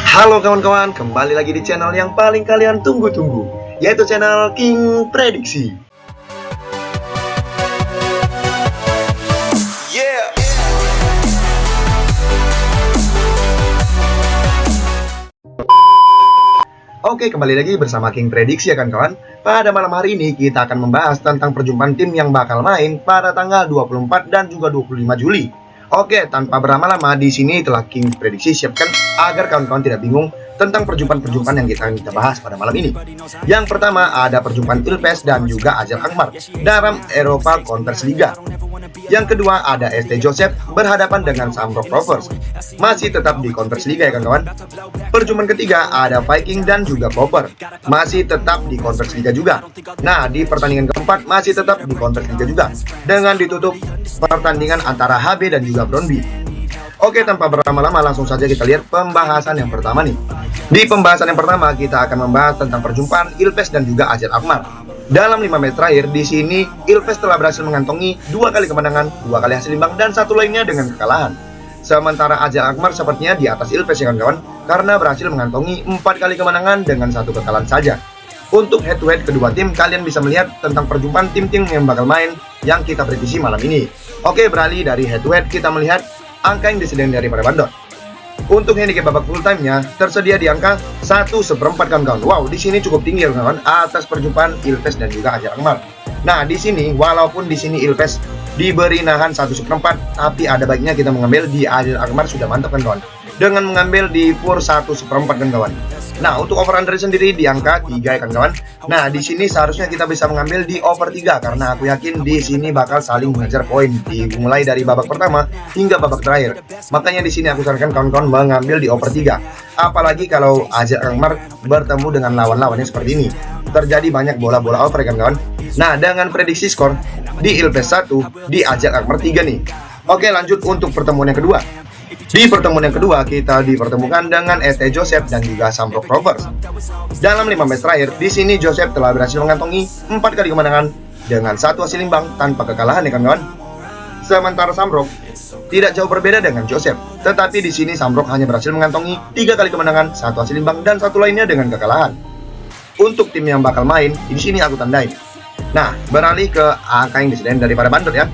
Halo kawan-kawan, kembali lagi di channel yang paling kalian tunggu-tunggu, yaitu channel King Prediksi. Yeah. Oke, kembali lagi bersama King Prediksi ya kawan-kawan. Pada malam hari ini kita akan membahas tentang perjumpaan tim yang bakal main pada tanggal 24 dan juga 25 Juli. Oke, tanpa berlama-lama di sini telah King Prediksi siapkan agar kawan-kawan tidak bingung tentang perjumpaan-perjumpaan yang kita bahas pada malam ini. Yang pertama ada perjumpaan Ilves dan juga AZ Alkmaar dalam Eropa Conference Liga. Yang kedua ada ST Joseph berhadapan dengan Shamrock Rovers, masih tetap di Conference Liga ya kawan-kawan. Perjumpaan ketiga ada Viking dan juga Koper, masih tetap di Conference Liga juga. Nah, di pertandingan keempat masih tetap di Conference Liga juga, dengan ditutup pertandingan antara HB dan juga Brøndby. Oke, tanpa berlama-lama langsung saja kita lihat pembahasan yang pertama nih. Di pembahasan yang pertama kita akan membahas tentang perjumpaan Ilves dan juga AZ Alkmaar. Dalam 5 match terakhir di sini Ilves telah berhasil mengantongi 2 kali kemenangan, 2 kali hasil imbang dan 1 lainnya dengan kekalahan. Sementara AZ Alkmaar sepertinya di atas Ilves ya kawan-kawan, karena berhasil mengantongi 4 kali kemenangan dengan 1 kekalahan saja. Untuk head to head kedua tim, kalian bisa melihat tentang perjumpaan tim-tim yang bakal main yang kita prediksi malam ini. Oke, beralih dari head to head kita melihat angka yang disediakan dari para bandot. Untuk handicap babak full time-nya tersedia di angka 1/4 kawan-kawan. Wow, di sini cukup tinggi kawan-kawan atas perjumpaan Ilves dan juga AZ Alkmaar. Nah, di sini walaupun di sini Ilves diberi nahan 1/4, tapi ada baiknya kita mengambil di AZ Alkmaar sudah mantap kan kawan. Dengan mengambil di pur 1/4 kan kawan. Nah, untuk over under sendiri di angka 3 ya kawan. Nah, di sini seharusnya kita bisa mengambil di over 3 karena aku yakin di sini bakal saling mengejar poin dimulai dari babak pertama hingga babak terakhir. Makanya di sini aku sarankan kawan-kawan mengambil di over 3. Apalagi kalau AZ Alkmaar bertemu dengan lawan-lawannya seperti ini. Terjadi banyak bola-bola over kan kawan. Nah, dengan prediksi skor di Ilves 1, di AZ Alkmaar 3 nih. Oke, lanjut untuk pertemuan yang kedua. Di pertemuan yang kedua kita dipertemukan dengan ST Joseph dan juga Shamrock Rovers. Dalam 5 match terakhir di sini Joseph telah berhasil mengantongi 4 kali kemenangan dengan 1 hasil imbang tanpa kekalahan ya kawan-kawan. Sementara Shamrock tidak jauh berbeda dengan Joseph, tetapi di sini Shamrock hanya berhasil mengantongi 3 kali kemenangan, 1 hasil imbang dan 1 lainnya dengan kekalahan. Untuk tim yang bakal main di sini aku tandain. Nah, beralih ke angka yang disediakan dari para bandot ya.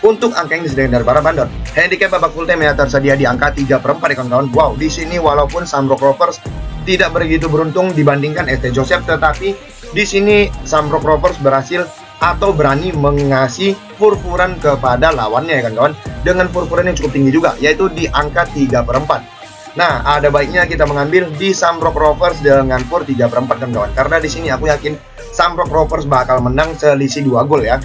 Untuk angka yang disediakan dari para bandot, handicap babak full time ya tersedia di angka 3/4 ya kawan-kawan. Wow, di sini walaupun Shamrock Rovers tidak begitu beruntung dibandingkan ST Joseph, tetapi di sini Shamrock Rovers berhasil atau berani mengasih fur-furan kepada lawannya ya kawan-kawan, dengan fur-furan yang cukup tinggi juga, yaitu di angka 3/4. Nah, ada baiknya kita mengambil di Shamrock Rovers dengan fur 3/4 kawan-kawan, karena di sini aku yakin Shamrock Rovers bakal menang selisih 2 gol ya.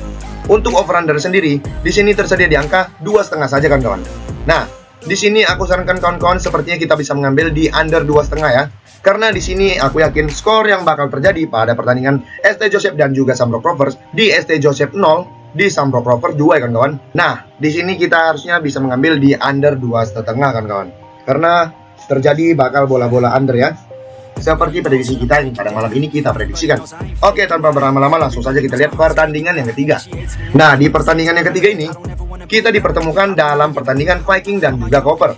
Untuk over under sendiri, di sini tersedia di angka 2,5 saja kawan-kawan. Nah, di sini aku sarankan kawan-kawan sepertinya kita bisa mengambil di under 2,5 ya. Karena di sini aku yakin skor yang bakal terjadi pada pertandingan ST Joseph dan juga Shamrock Rovers, di ST Joseph 0, di Shamrock Rovers 2 ya kawan-kawan. Nah, di sini kita harusnya bisa mengambil di under 2,5 kawan-kawan. Karena terjadi bakal bola-bola under ya. Seperti prediksi kita yang pada malam ini kita prediksikan. Oke, tanpa berlama-lama langsung saja kita lihat pertandingan yang ketiga. Nah, di pertandingan yang ketiga ini kita dipertemukan dalam pertandingan Viking dan juga Koper.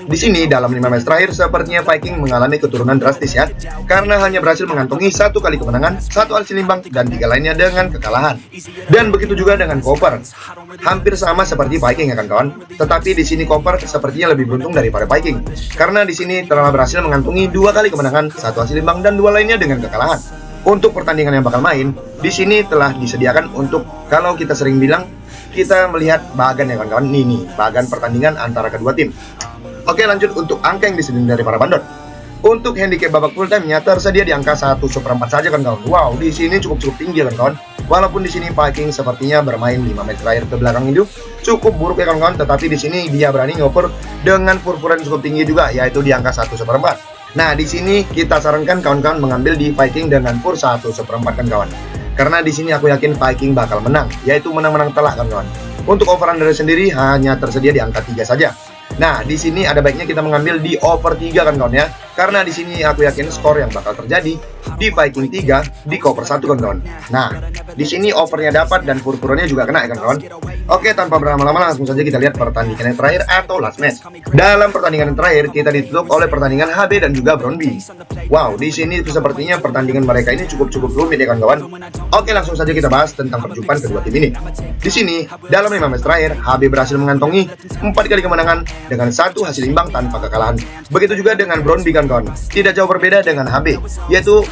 Di sini dalam 5 match terakhir sepertinya Viking mengalami keturunan drastis ya, karena hanya berhasil mengantongi 1 kali kemenangan, 1 hasil imbang dan 3 lainnya dengan kekalahan. Dan begitu juga dengan Koper. Hampir sama seperti Viking ya kawan-kawan, tetapi di sini Koper sepertinya lebih beruntung daripada Viking, karena di sini telah berhasil mengantongi 2 kali kemenangan, 1 hasil imbang dan 2 lainnya dengan kekalahan. Untuk pertandingan yang bakal main, di sini telah disediakan untuk, kalau kita sering bilang, kita melihat bagan ya kawan-kawan, nih bagan pertandingan antara kedua tim. Oke, lanjut untuk angka yang disediakan dari para bandot. Untuk handicap babak full time-nya tersedia di angka 1/4 saja kawan-kawan. Wow, di sini cukup tinggi kawan-kawan. Walaupun di sini Viking sepertinya bermain 5 match terakhir ke belakang itu cukup buruk ya kawan-kawan, tetapi di sini dia berani ngoper dengan fur-furan cukup tinggi juga, yaitu di angka 1/4. Nah, di sini kita sarankan kawan-kawan mengambil di Viking dengan fur 1/4 kan kawan. Karena di sini aku yakin Viking bakal menang, yaitu menang-menang telak kawan-kawan. Untuk over under sendiri hanya tersedia di angka 3 saja. Nah, di sini ada baiknya kita mengambil di over 3 kan kawan ya. Karena di sini aku yakin skor yang bakal terjadi di Viking 3 di cover 1 kawan-kawan. Nah, di sini overnya dapat dan purpurannya juga kena ya kawan-kawan. Oke, tanpa berlama-lama langsung saja kita lihat pertandingan yang terakhir atau last match. Dalam pertandingan yang terakhir kita ditutup oleh pertandingan HB dan juga Brownby. Wow, di sini sepertinya pertandingan mereka ini cukup rumit ya kawan-kawan. Oke, langsung saja kita bahas tentang perjumpaan kedua tim ini. Di sini dalam 5 match terakhir HB berhasil mengantongi 4 kali kemenangan dengan 1 hasil imbang tanpa kekalahan. Begitu juga dengan Brownby kawan-kawan. Tidak jauh berbeda dengan HB, yaitu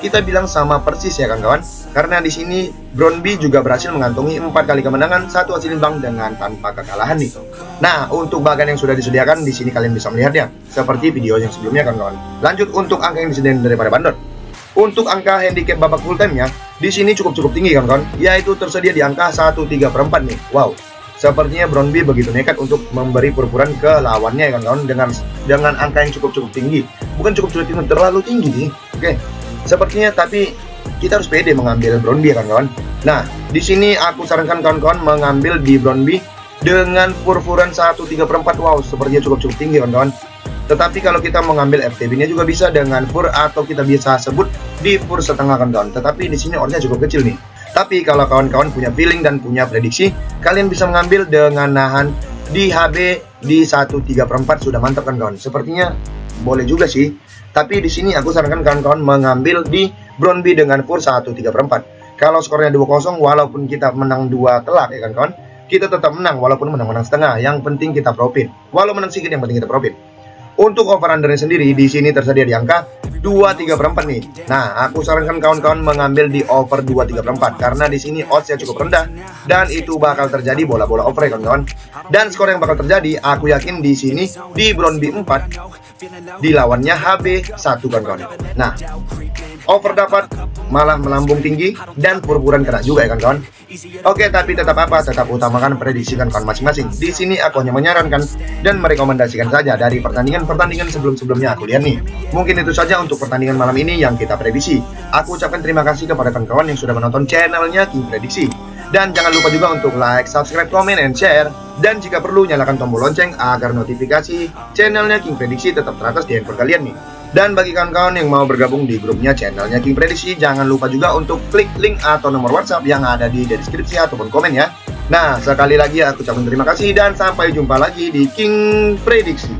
kita bilang sama persis ya kawan-kawan. Karena di sini Brownby juga berhasil mengantongi 4 kali kemenangan, 1 hasil imbang dengan tanpa kekalahan nih. Nah, untuk bagian yang sudah disediakan di sini kalian bisa melihatnya seperti video yang sebelumnya kawan-kawan. Lanjut untuk angka yang disediakan daripada bandar. Untuk angka handicap babak full time-nya di sini cukup tinggi kawan-kawan, yaitu tersedia di angka 1/3/4 nih. Wow. Sepertinya Brownby begitu nekat untuk memberi purpuran ke lawannya ya kawan-kawan dengan angka yang cukup tinggi. Bukan cukup tinggi, terlalu tinggi nih. Oke. Sepertinya tapi kita harus pede mengambil Brownby ya kawan-kawan. Nah, di sini aku sarankan kawan-kawan mengambil di Brownby dengan purpuran 1/3/4. Wow, sepertinya cukup tinggi kawan-kawan. Tetapi kalau kita mengambil FTB-nya juga bisa dengan pur atau kita bisa sebut di pur setengah kawan-kawan. Tetapi di sini orangnya cukup kecil nih. Tapi kalau kawan-kawan punya feeling dan punya prediksi, kalian bisa mengambil dengan nahan di HB di 1/3/4 sudah mantap kan kawan. Sepertinya boleh juga sih. Tapi di sini aku sarankan kawan-kawan mengambil di Brownby dengan pur 1/3/4. Kalau skornya 2-0 walaupun kita menang 2 telak ya kan kawan, kita tetap menang walaupun menang setengah. Yang penting kita profit. Walau menang sedikit yang penting kita profit. Untuk over undernya sendiri di sini tersedia di angka 2/3/4 nih. Nah, aku sarankan kawan-kawan mengambil di over 2/3/4 karena di sini oddsnya cukup rendah dan itu bakal terjadi bola-bola over ya kawan-kawan. Dan skor yang bakal terjadi, aku yakin di sini di Brownby 4 dilawannya HB 1 kawan-kawan. Nah, over dapat malah melambung tinggi dan purpuran kena juga ya kawan-kawan. Oke, tapi tetap utamakan prediksikan kawan masing-masing. Di sini aku hanya menyarankan dan merekomendasikan saja dari pertandingan sebelumnya aku lihat nih. Mungkin itu saja untuk pertandingan malam ini yang kita prediksi. Aku ucapkan terima kasih kepada kawan-kawan yang sudah menonton channelnya King Prediksi. Dan jangan lupa juga untuk like, subscribe, comment, and share. Dan jika perlu nyalakan tombol lonceng agar notifikasi channelnya King Prediksi tetap teratas di handphone kalian nih. Dan bagi kawan-kawan yang mau bergabung di grupnya channelnya King Prediksi, jangan lupa juga untuk klik link atau nomor WhatsApp yang ada di deskripsi ataupun komen ya. Nah, sekali lagi aku ucapkan terima kasih dan sampai jumpa lagi di King Prediksi.